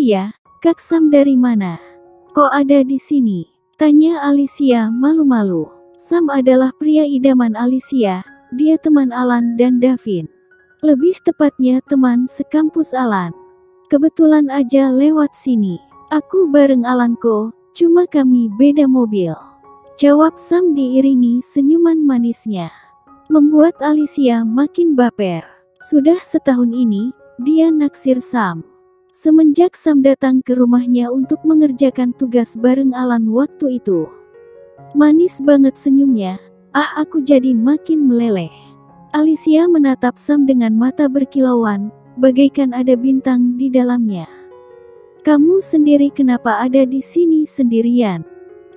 Alicia, Kak Sam dari mana? Kok ada di sini? Tanya Alicia malu-malu. Sam adalah pria idaman Alicia, dia teman Alan dan Davin. Lebih tepatnya teman sekampus Alan. Kebetulan aja lewat sini. Aku bareng Alanko, cuma kami beda mobil. Jawab Sam diiringi senyuman manisnya. Membuat Alicia makin baper. Sudah setahun ini, dia naksir Sam. Semenjak Sam datang ke rumahnya untuk mengerjakan tugas bareng Alan waktu itu. Manis banget senyumnya, aku jadi makin meleleh. Alicia menatap Sam dengan mata berkilauan, bagaikan ada bintang di dalamnya. Kamu sendiri kenapa ada di sini sendirian?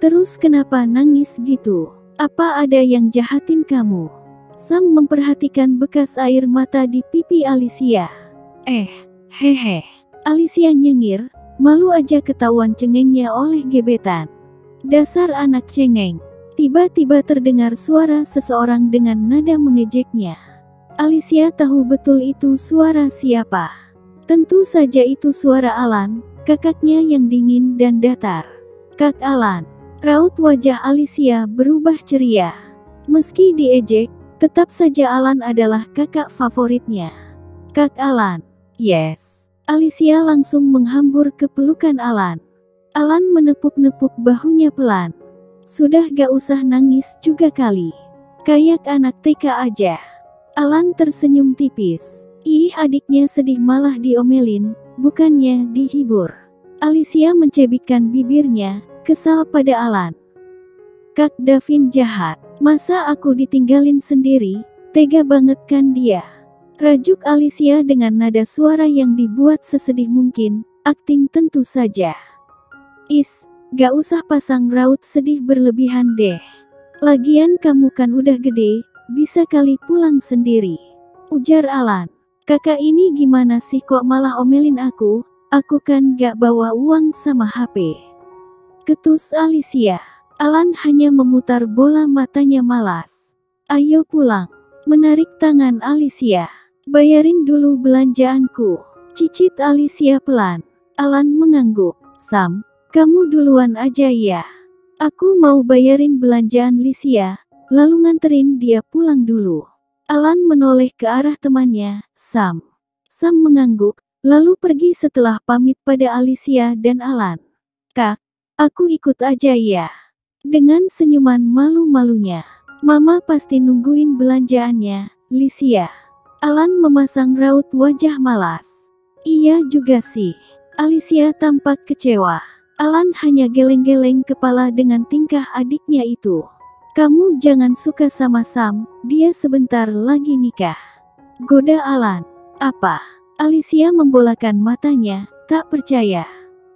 Terus kenapa nangis gitu? Apa ada yang jahatin kamu? Sam memperhatikan bekas air mata di pipi Alicia. Hehe. Alicia nyengir, malu aja ketahuan cengengnya oleh gebetan. Dasar anak cengeng. Tiba-tiba terdengar suara seseorang dengan nada mengejeknya. Alicia tahu betul itu suara siapa. Tentu saja itu suara Alan, kakaknya yang dingin dan datar. Kak Alan. Raut wajah Alicia berubah ceria. Meski diejek, tetap saja Alan adalah kakak favoritnya. Kak Alan. Yes. Alicia langsung menghambur ke pelukan Alan. Alan menepuk-nepuk bahunya pelan. Sudah gak usah nangis juga kali. Kayak anak TK aja. Alan tersenyum tipis. Adiknya sedih malah diomelin, bukannya dihibur. Alicia mencebikkan bibirnya, kesal pada Alan. Kak Davin jahat. Masa aku ditinggalin sendiri, tega banget kan dia. Rajuk Alicia dengan nada suara yang dibuat sesedih mungkin, akting tentu saja. Gak usah pasang raut sedih berlebihan deh. Lagian kamu kan udah gede, bisa kali pulang sendiri. Ujar Alan. Kakak ini gimana sih kok malah omelin aku kan gak bawa uang sama HP. Ketus Alicia. Alan hanya memutar bola matanya malas. Ayo pulang. Menarik tangan Alicia. Bayarin dulu belanjaanku. Cicit Alicia pelan. Alan mengangguk. Sam, kamu duluan aja ya. Aku mau bayarin belanjaan Alicia, lalu nganterin dia pulang dulu. Alan menoleh ke arah temannya, Sam. Sam mengangguk, lalu pergi setelah pamit pada Alicia dan Alan. Kak, aku ikut aja ya. Dengan senyuman malu-malunya. Mama pasti nungguin belanjaannya, Alicia. Alan memasang raut wajah malas. Iya juga sih. Alicia tampak kecewa. Alan hanya geleng-geleng kepala dengan tingkah adiknya itu. Kamu jangan suka sama Sam, dia sebentar lagi nikah. Goda Alan. Apa? Alicia membolakan matanya, tak percaya.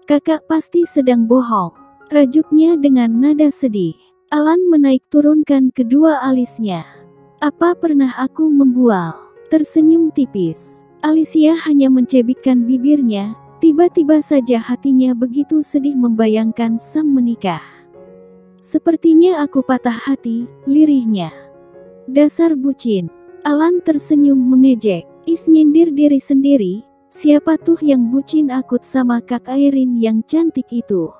Kakak pasti sedang bohong. Rajuknya dengan nada sedih. Alan menaik turunkan kedua alisnya. Apa pernah aku membual? Tersenyum tipis. Alicia hanya mencebikkan bibirnya, tiba-tiba saja hatinya begitu sedih membayangkan Sam menikah. Sepertinya aku patah hati, lirihnya. Dasar bucin. Alan tersenyum mengejek. Nyindir diri sendiri, siapa tuh yang bucin akut sama Kak Airin yang cantik itu.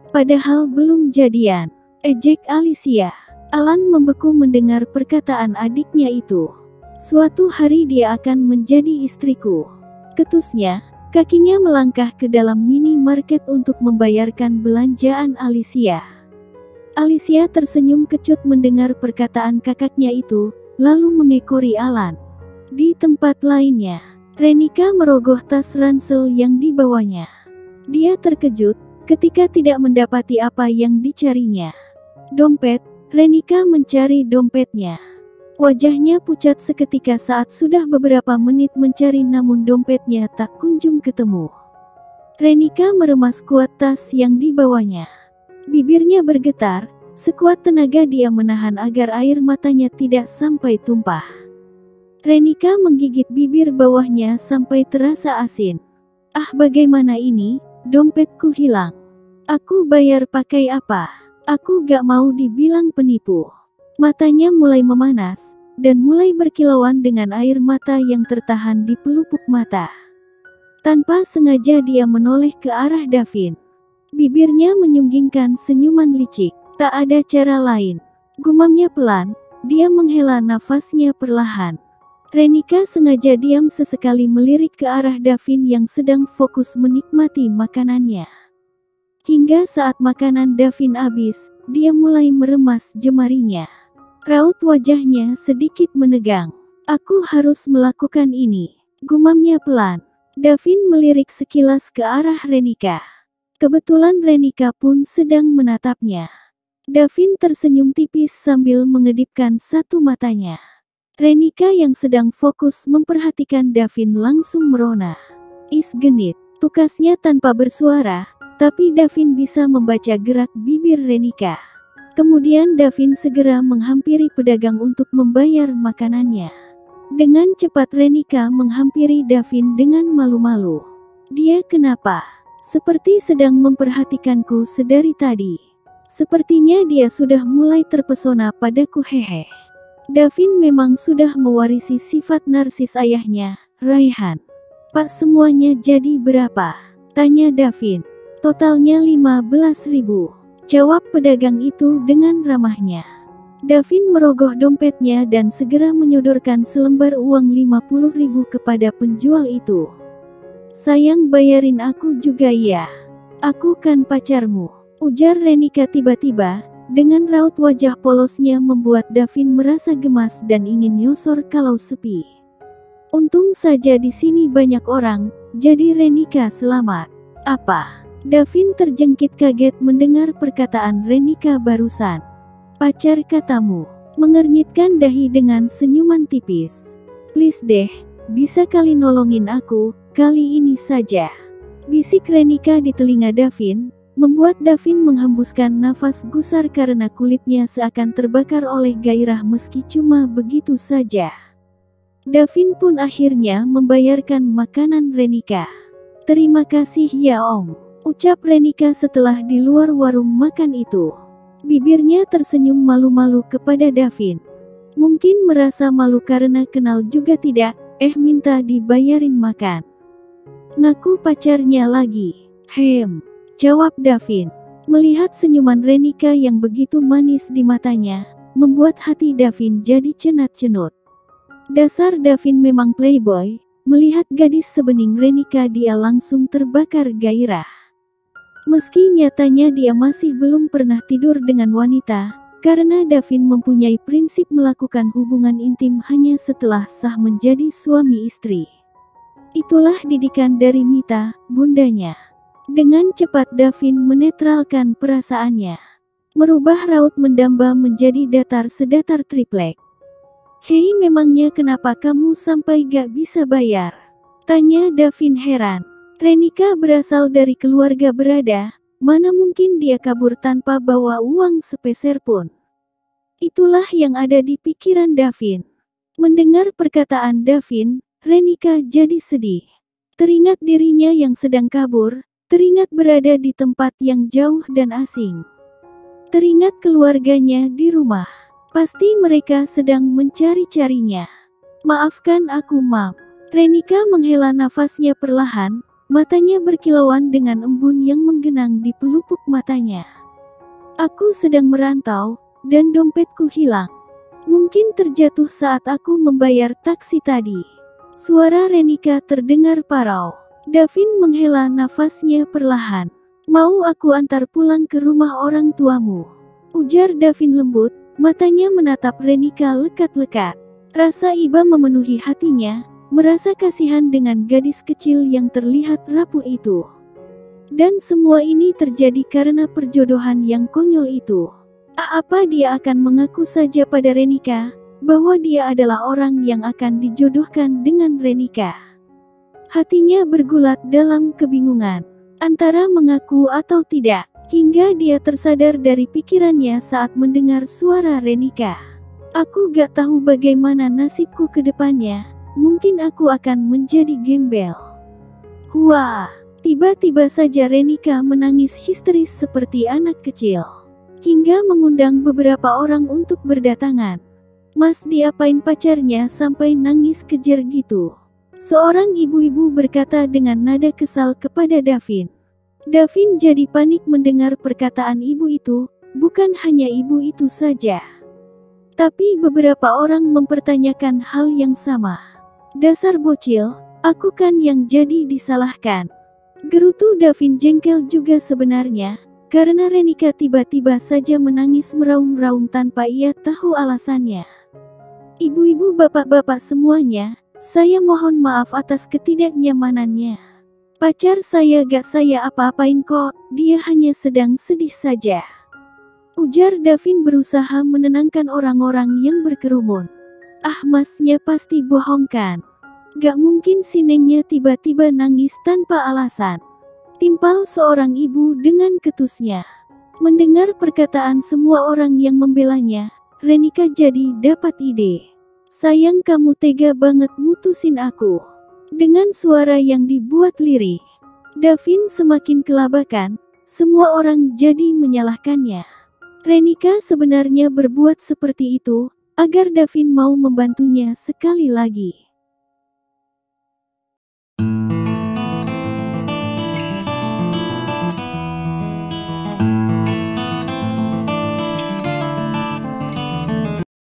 Padahal belum jadian. Ejek Alicia. Alan membeku mendengar perkataan adiknya itu. Suatu hari dia akan menjadi istriku. Ketusnya, kakinya melangkah ke dalam minimarket untuk membayarkan belanjaan Alicia. Alicia tersenyum kecut mendengar perkataan kakaknya itu, lalu mengekori Alan. Di tempat lainnya, Renika merogoh tas ransel yang dibawanya. Dia terkejut ketika tidak mendapati apa yang dicarinya. Dompet. Renika mencari dompetnya. Wajahnya pucat seketika saat sudah beberapa menit mencari namun dompetnya tak kunjung ketemu. Renika meremas kuat tas yang dibawanya. Bibirnya bergetar, sekuat tenaga dia menahan agar air matanya tidak sampai tumpah. Renika menggigit bibir bawahnya sampai terasa asin. Bagaimana ini? Dompetku hilang. Aku bayar pakai apa? Aku gak mau dibilang penipu. Matanya mulai memanas, dan mulai berkilauan dengan air mata yang tertahan di pelupuk mata. Tanpa sengaja dia menoleh ke arah Davin. Bibirnya menyunggingkan senyuman licik. Tak ada cara lain. Gumamnya pelan, dia menghela nafasnya perlahan. Renika sengaja diam sesekali melirik ke arah Davin yang sedang fokus menikmati makanannya. Hingga saat makanan Davin habis, dia mulai meremas jemarinya. Raut wajahnya sedikit menegang. Aku harus melakukan ini, gumamnya pelan. Davin melirik sekilas ke arah Renika. Kebetulan Renika pun sedang menatapnya. Davin tersenyum tipis sambil mengedipkan satu matanya. Renika yang sedang fokus memperhatikan Davin langsung merona. Is genit, tukasnya tanpa bersuara, tapi Davin bisa membaca gerak bibir Renika. Kemudian Davin segera menghampiri pedagang untuk membayar makanannya. Dengan cepat Renika menghampiri Davin dengan malu-malu. Dia kenapa? Seperti sedang memperhatikanku sedari tadi. Sepertinya dia sudah mulai terpesona padaku, hehe. Davin memang sudah mewarisi sifat narsis ayahnya, Raihan. Pak, semuanya jadi berapa? Tanya Davin. Totalnya 15.000. Jawab pedagang itu dengan ramahnya. Davin merogoh dompetnya dan segera menyodorkan selembar uang 50.000 kepada penjual itu. Sayang, bayarin aku juga ya. Aku kan pacarmu, ujar Renika tiba-tiba. Dengan raut wajah polosnya membuat Davin merasa gemas dan ingin nyosor kalau sepi. Untung saja di sini banyak orang, jadi Renika selamat. Apa? Davin terjengkit kaget mendengar perkataan Renika barusan. Pacar katamu, mengernyitkan dahi dengan senyuman tipis. Please deh, bisa kali nolongin aku, kali ini saja. Bisik Renika di telinga Davin. Membuat Davin menghembuskan nafas gusar karena kulitnya seakan terbakar oleh gairah meski cuma begitu saja. Davin pun akhirnya membayarkan makanan Renika. Terima kasih ya Om, ucap Renika setelah di luar warung makan itu. Bibirnya tersenyum malu-malu kepada Davin. Mungkin merasa malu karena kenal juga tidak, minta dibayarin makan. Ngaku pacarnya lagi. Jawab Davin. Melihat senyuman Renika yang begitu manis di matanya, membuat hati Davin jadi cenat-cenut. Dasar Davin memang playboy, melihat gadis sebening Renika dia langsung terbakar gairah. Meski nyatanya dia masih belum pernah tidur dengan wanita, karena Davin mempunyai prinsip melakukan hubungan intim hanya setelah sah menjadi suami istri. Itulah didikan dari Mita, bundanya. Dengan cepat Davin menetralkan perasaannya. Merubah raut mendamba menjadi datar sedatar triplek. Hei, memangnya kenapa kamu sampai gak bisa bayar? Tanya Davin heran. Renika berasal dari keluarga berada, mana mungkin dia kabur tanpa bawa uang sepeser pun. Itulah yang ada di pikiran Davin. Mendengar perkataan Davin, Renika jadi sedih. Teringat dirinya yang sedang kabur. Teringat berada di tempat yang jauh dan asing. Teringat keluarganya di rumah. Pasti mereka sedang mencari-carinya. Maafkan aku, Mam. Renika menghela nafasnya perlahan, matanya berkilauan dengan embun yang menggenang di pelupuk matanya. Aku sedang merantau, dan dompetku hilang. Mungkin terjatuh saat aku membayar taksi tadi. Suara Renika terdengar parau. Davin menghela nafasnya perlahan. Mau aku antar pulang ke rumah orang tuamu? Ujar Davin lembut, matanya menatap Renika lekat-lekat. Rasa iba memenuhi hatinya, merasa kasihan dengan gadis kecil yang terlihat rapuh itu. Dan semua ini terjadi karena perjodohan yang konyol itu. Apa dia akan mengaku saja pada Renika, bahwa dia adalah orang yang akan dijodohkan dengan Renika? Hatinya bergulat dalam kebingungan, antara mengaku atau tidak, hingga dia tersadar dari pikirannya saat mendengar suara Renika. Aku gak tahu bagaimana nasibku ke depannya, mungkin aku akan menjadi gembel. Wah, tiba-tiba saja Renika menangis histeris seperti anak kecil, hingga mengundang beberapa orang untuk berdatangan. Mas, diapain pacarnya sampai nangis kejer gitu? Seorang ibu-ibu berkata dengan nada kesal kepada Davin. Davin jadi panik mendengar perkataan ibu itu. Bukan hanya ibu itu saja, tapi beberapa orang mempertanyakan hal yang sama. Dasar bocil, aku kan yang jadi disalahkan. Gerutu Davin jengkel juga sebenarnya, karena Renika tiba-tiba saja menangis meraung-raung tanpa ia tahu alasannya. Ibu-ibu bapak-bapak semuanya, saya mohon maaf atas ketidaknyamanannya. Pacar saya gak saya apa-apain kok, dia hanya sedang sedih saja. Ujar Davin berusaha menenangkan orang-orang yang berkerumun. Ah, masnya pasti bohong kan? Gak mungkin si Nengnya tiba-tiba nangis tanpa alasan. Timpal seorang ibu dengan ketusnya. Mendengar perkataan semua orang yang membelanya, Renika jadi dapat ide. Sayang kamu tega banget mutusin aku. Dengan suara yang dibuat lirih, Davin semakin kelabakan, semua orang jadi menyalahkannya. Renika sebenarnya berbuat seperti itu, agar Davin mau membantunya sekali lagi.